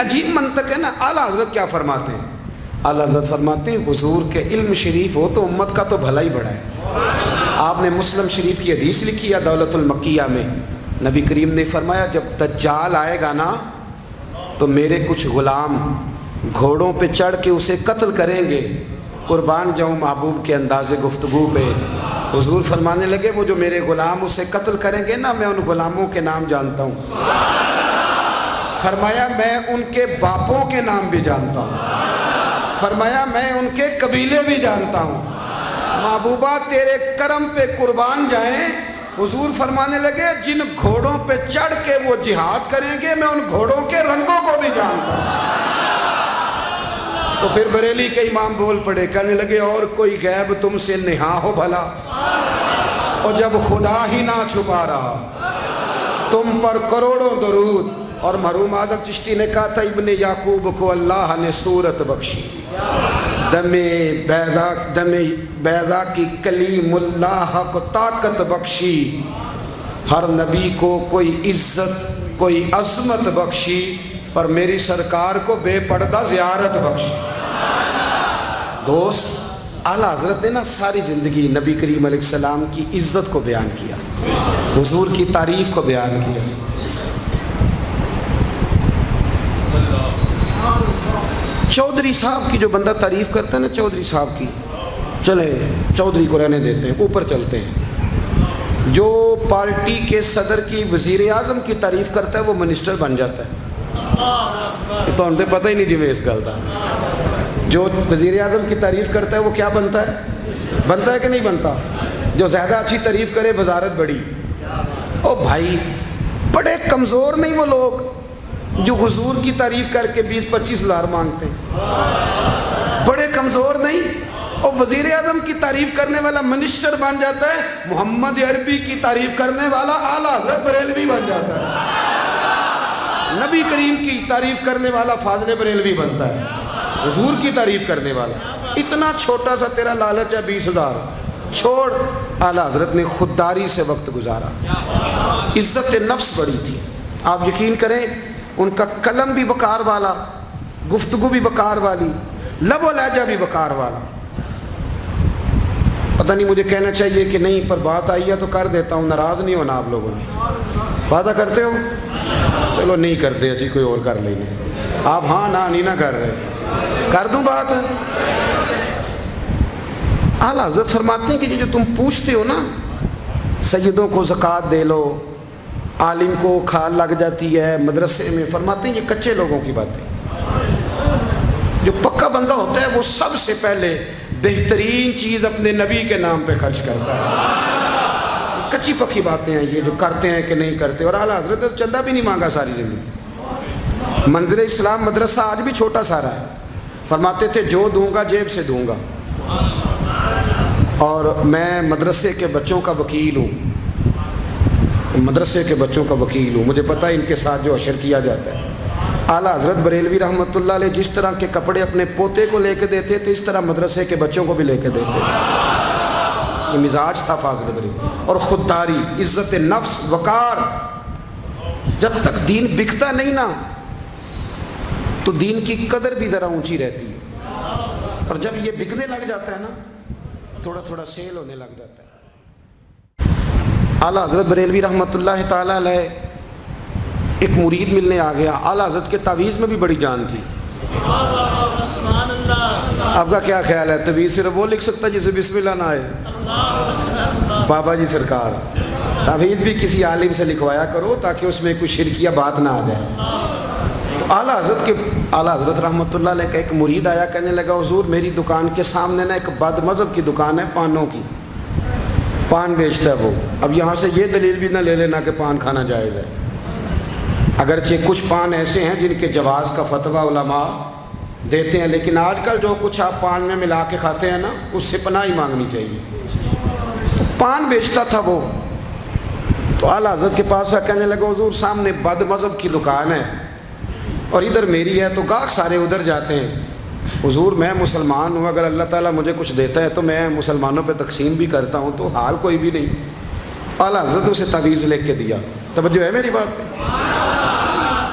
عجیب منطق ہے نا. اعلیٰ حضرت کیا فرماتے ہیں؟ اعلیٰ حضرت فرماتے ہیں حضور کے علم شریف ہو تو امت کا تو بھلا ہی بڑا ہے. آپ نے مسلم شریف کی حدیث لکھی ہے دولت المکیہ میں. نبی کریم نے فرمایا جب دجال آئے گا نا تو میرے کچھ غلام گھوڑوں پہ چڑھ کے اسے قتل کریں گے. قربان جاؤں محبوب کے انداز گفتگو پہ. حضور فرمانے لگے وہ جو میرے غلام اسے قتل کریں گے نا میں ان غلاموں کے نام جانتا ہوں. فرمایا میں ان کے باپوں کے نام بھی جانتا ہوں. فرمایا میں ان کے قبیلے بھی جانتا ہوں. محبوبہ تیرے کرم پہ قربان جائیں. حضور فرمانے لگے جن گھوڑوں پہ چڑھ کے وہ جہاد کریں گے میں ان گھوڑوں کے رنگوں کو بھی جانتا ہوں. تو پھر بریلی کے امام بول پڑے کہنے لگے اور کوئی غیب تم سے نہا ہو بھلا. اور جب خدا ہی نہ چھپا رہا تم پر کروڑوں درود. اور مرحوم آدم چشتی نے کہا تھا ابن یعقوب کو اللہ نے صورت بخشی. دم بیضا کی کلیم اللہ کو طاقت بخشی. ہر نبی کو کوئی عزت کوئی عظمت بخشی پر میری سرکار کو بے پردہ زیارت بخشی. دوست اعلیٰ حضرت نے نا ساری زندگی نبی کریم علیہ السلام کی عزت کو بیان کیا, حضور کی تعریف کو بیان کیا. چودھری صاحب کی جو بندہ تعریف کرتا ہے نا چودھری صاحب کی, چلے چودھری کو رہنے دیتے ہیں اوپر چلتے ہیں. جو پارٹی کے صدر کی وزیر اعظم کی تعریف کرتا ہے وہ منسٹر بن جاتا ہے. یہ تو ہمیں پتہ ہی نہیں جی میں اس گل کا. جو وزیر اعظم کی تعریف کرتا ہے وہ کیا بنتا ہے کہ نہیں بنتا؟ جو زیادہ اچھی تعریف کرے وزارت بڑی. او بھائی بڑے کمزور نہیں وہ لوگ جو حضور کی تعریف کر کے 20-25 ہزار مانگتے ہیں. بڑے کمزور نہیں. اور وزیر اعظم کی تعریف کرنے والا منسٹر بن جاتا ہے. محمد عربی کی تعریف کرنے والا اعلیٰ حضرت بریلوی بن جاتا ہے. نبی کریم کی تعریف کرنے والا فاضل بریلوی بنتا ہے. حضور کی تعریف کرنے والا اتنا چھوٹا سا تیرا لالچ ہے 20,000 چھوڑ. اعلیٰ حضرت نے خودداری سے وقت گزارا. عزت نفس بڑی تھی. آپ یقین کریں ان کا قلم بھی وقار والا, گفتگو بھی وقار والی, لب و لہجہ بھی وقار والا. پتہ نہیں مجھے کہنا چاہیے کہ نہیں پر بات آئی ہے تو کر دیتا ہوں. ناراض نہیں ہونا آپ لوگوں نے. وعدہ کرتے ہو؟ چلو نہیں کرتے اسی کوئی اور کر لیں گے. آپ ہاں نہیں نہ کر رہے. کر دوں بات. اعلیٰ حضرت فرماتے ہیں کہ جو تم پوچھتے ہو نا سیدوں کو زکوٰۃ دے لو, عالم کو کھال لگ جاتی ہے مدرسے میں, فرماتے ہیں یہ کچے لوگوں کی باتیں. جو پکا بندہ ہوتا ہے وہ سب سے پہلے بہترین چیز اپنے نبی کے نام پہ خرچ کرتا ہے. کچی پکی باتیں ہیں یہ جو کرتے ہیں کہ نہیں کرتے. اور اعلیٰ حضرت نے چندہ بھی نہیں مانگا ساری زندگی. منظر اسلام مدرسہ آج بھی چھوٹا سارا ہے. فرماتے تھے جو دوں گا جیب سے دوں گا. اور میں مدرسے کے بچوں کا وکیل ہوں. مدرسے کے بچوں کا وکیل ہوں. مجھے پتہ ہے ان کے ساتھ جو اشر کیا جاتا ہے. اعلیٰ حضرت بریلوی رحمۃ اللہ علیہ جس طرح کے کپڑے اپنے پوتے کو لے کے دیتے تھے اس طرح مدرسے کے بچوں کو بھی لے کے دیتے تھے. یہ مزاج تھا فاضل بریلوی. اور خودداری, عزت نفس, وقار. جب تک دین بکتا نہیں نا تو دین کی قدر بھی ذرا اونچی رہتی ہے. اور جب یہ بکنے لگ جاتا ہے نا تھوڑا تھوڑا سیل ہونے لگ جاتا ہے. اعلیٰ حضرت بریلوی رحمۃ اللہ تعالیٰ علیہ ایک مرید ملنے آ گیا. اعلیٰ حضرت کے تعویذ میں بھی بڑی جان تھی. آپ کا کیا خیال ہے تعویذ صرف وہ لکھ سکتا جسے بسم اللہ نہ آئے؟ بابا جی سرکار تعویذ بھی کسی عالم سے لکھوایا کرو تاکہ اس میں کوئی شرکیہ بات نہ آ جائے. تو اعلیٰ حضرت رحمۃ اللہ علیہ کا ایک مرید آیا, کہنے لگا حضور میری دکان کے سامنے نا ایک بد مذہب کی دکان ہے پانوں کی, پان بیچتا ہے وہ. اب یہاں سے یہ دلیل بھی نہ لے لینا کہ پان کھانا جائز ہے. اگرچہ کچھ پان ایسے ہیں جن کے جواز کا فتویٰ علماء دیتے ہیں, لیکن آج کل جو کچھ آپ پان میں ملا کے کھاتے ہیں نا اس سے پناہ ہی مانگنی چاہیے. پان بیچتا تھا وہ. تو اعلیٰ حضرت کے پاس کہنے لگا حضور سامنے بد مذہب کی دکان ہے اور ادھر میری ہے تو گاہک سارے ادھر جاتے ہیں. حضور میں مسلمان ہوں, اگر اللہ تعالیٰ مجھے کچھ دیتا ہے تو میں مسلمانوں پہ تقسیم بھی کرتا ہوں, تو حال کوئی بھی نہیں. اعلیٰ حضرت اسے تعویذ لکھ کے دیا. توجہ ہے میری بات پہ؟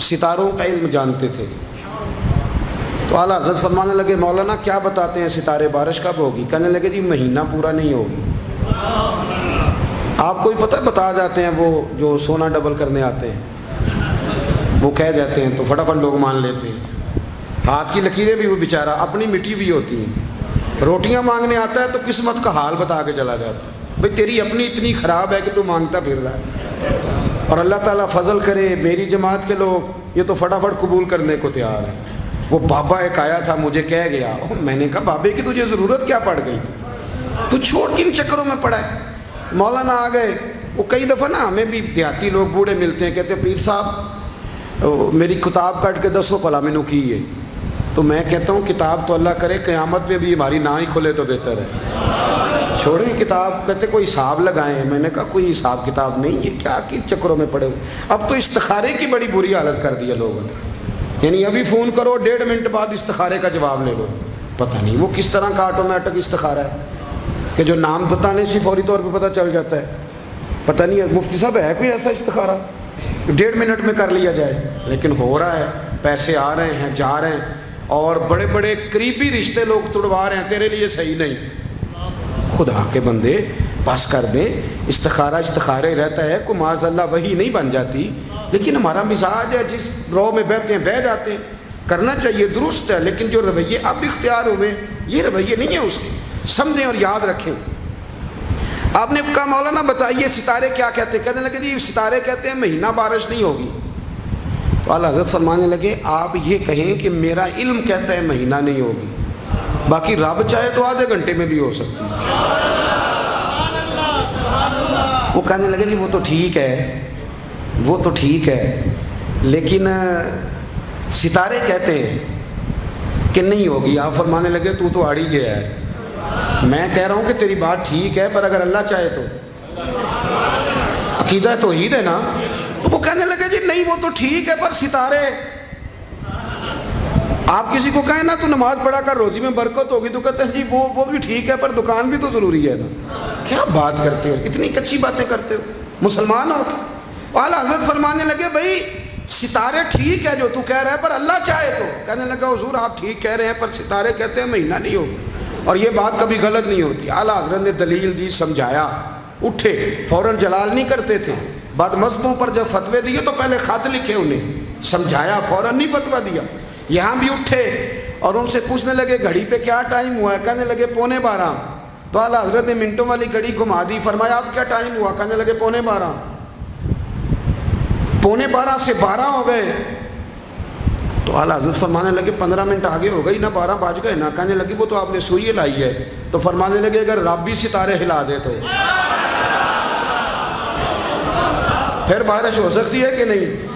ستاروں کا علم جانتے تھے۔ تو اعلیٰ حضرت فرمانے لگے مولانا کیا بتاتے ہیں ستارے بارش کب ہوگی؟ کہنے لگے جی مہینہ پورا نہیں ہوگی۔ آپ کو ہی پتہ بتا جاتے ہیں، وہ جو سونا ڈبل کرنے آتے ہیں وہ کہہ جاتے ہیں تو فٹافٹ لوگ مان لیتے ہیں۔ ہاتھ کی لکیریں بھی وہ بیچارہ اپنی مٹی ہوئی ہوتی ہیں، روٹیاں مانگنے آتا ہے تو قسمت کا حال بتا کے چلا جاتا ہے، بھئی تیری اپنی اتنی خراب ہے کہ تو مانگتا پھر رہا ہے، اور اللہ تعالیٰ فضل کرے میری جماعت کے لوگ یہ تو فٹافٹ قبول کرنے کو تیار ہیں۔ وہ بابا ایک آیا تھا مجھے کہہ گیا، میں نے کہا بابے کی تجھے ضرورت کیا پڑ گئی، تو چھوڑ کن چکروں میں پڑا ہے؟ مولانا آ گئے۔ وہ کئی دفعہ نا ہمیں بھی دیہاتی لوگ بوڑھے ملتے ہیں، کہتے ہیں پیر صاحب میری کتاب کٹ کے دسو پلا میں نے کی ہے، تو میں کہتا ہوں کتاب تو اللہ کرے قیامت میں بھی ہماری نہ ہی کھلے تو بہتر ہے، چھوڑیں کتاب۔ کہتے کوئی حساب لگائیں، میں نے کہا کوئی حساب کتاب نہیں، یہ کیا کی چکروں میں پڑے ہوئے۔ اب تو استخارے کی بڑی بری حالت کر دی ہے لوگوں نے، یعنی ابھی فون کرو 1.5 منٹ بعد استخارے کا جواب لے لو۔ پتہ نہیں وہ کس طرح کا آٹومیٹک استخارہ ہے کہ جو نام بتانے سے فوری طور پہ پتہ چل جاتا ہے۔ پتہ نہیں مفتی صاحب ہے کوئی ایسا استخارہ 1.5 منٹ میں کر لیا جائے، لیکن ہو رہا ہے، پیسے آ رہے ہیں جا رہے ہیں، اور بڑے بڑے قریبی رشتے لوگ توڑوا رہے ہیں، تیرے لیے صحیح نہیں۔ خدا کے بندے بس کر دیں، استخارے رہتا ہے، کوئی معاذ اللہ وہی نہیں بن جاتی، لیکن ہمارا مزاج ہے جس رو میں بہتے ہیں بہہ جاتے ہیں، کرنا چاہیے درست ہے، لیکن جو رویے اب اختیار ہوئے یہ رویے نہیں ہیں، اس کے سمجھیں اور یاد رکھیں۔ آپ نے کہا مولانا بتائیے ستارے کیا کہتے ہیں؟ کہنے لگے جی ستارے کہتے ہیں مہینہ بارش نہیں ہوگی۔ تو اعلیٰ حضرت فرمانے لگے آپ یہ کہیں کہ میرا علم کہتا ہے مہینہ نہیں ہوگی، باقی رب چاہے تو آدھے گھنٹے میں بھی ہو سکتی ہے۔ وہ کہنے لگے جی وہ تو ٹھیک ہے لیکن ستارے کہتے ہیں کہ نہیں ہوگی۔ آپ فرمانے لگے تو آڑ ہی گیا ہے، میں کہہ رہا ہوں کہ تیری بات ٹھیک ہے پر اگر اللہ چاہے تو، عقیدہ توحید ہے نا۔ تو وہ کہنے لگے جی نہیں وہ تو ٹھیک ہے پر ستارے، آپ کسی کو کہیں نا تو نماز پڑھا کر روزی میں برکت ہوگی تو کہتے ہیں جی وہ بھی ٹھیک ہے پر دکان بھی تو ضروری ہے نا۔ کیا بات کرتے ہو، اتنی کچی باتیں کرتے ہو، مسلمان ہو؟ اعلیٰ حضرت فرمانے لگے بھائی ستارے ٹھیک ہے جو تو کہہ رہا ہے پر اللہ چاہے تو۔ کہنے لگا حضور آپ ٹھیک کہہ رہے ہیں پر ستارے کہتے ہیں مہینہ نہیں ہوگا، اور یہ بات کبھی غلط نہیں ہوتی۔ اعلیٰ حضرت نے دلیل دی، سمجھایا، اٹھے، فوراً جلال نہیں کرتے تھے، بعد مذہبوں پر جب فتوے دیے تو پہلے خط لکھے، انہیں سمجھایا، فوراً نہیں فتویٰ دیا۔ یہاں بھی اٹھے اور ان سے پوچھنے لگے گھڑی پہ کیا ٹائم ہوا ہے؟ کہنے لگے 11:15۔ تو اعلیٰ حضرت نے منٹوں والی گھڑی گھما دی، فرمایا اب کیا ٹائم ہوا؟ کہنے لگے 11:15۔ 11:15 سے 12 ہو گئے تو اعلیٰ حضرت فرمانے لگے 15 منٹ آگے ہو گئی نا، 12 بج گئے نا۔ کہنے لگے وہ تو آپ نے سوئی لائی ہے۔ تو فرمانے لگے اگر رب بھی ستارے ہلا دے تو پھر بارش ہو سکتی ہے کہ نہیں؟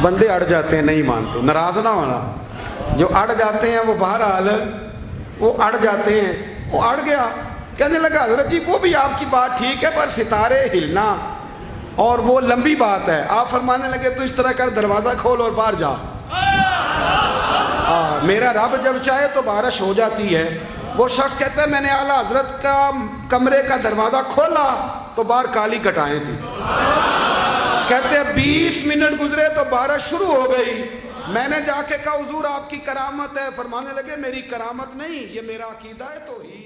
بندے اڑ جاتے ہیں، نہیں مانتے، ناراض نہ ہونا، جو اڑ جاتے ہیں وہ بہرحال وہ اڑ جاتے ہیں، وہ اڑ گیا۔ کہنے لگا حضرت جی وہ بھی آپ کی بات ٹھیک ہے پر ستارے ہلنا اور وہ لمبی بات ہے۔ آپ فرمانے لگے تو اس طرح کر دروازہ کھول اور باہر جا، میرا رب جب چاہے تو بارش ہو جاتی ہے۔ وہ شخص کہتا ہے میں نے اعلیٰ حضرت کا کمرے کا دروازہ کھولا تو باہر کالی کٹائیں تھی، کہتے ہیں 20 منٹ گزرے تو بارش شروع ہو گئی۔ میں نے جا کے کہا حضور آپ کی کرامت ہے، فرمانے لگے میری کرامت نہیں، یہ میرا عقیدہ ہے توحید۔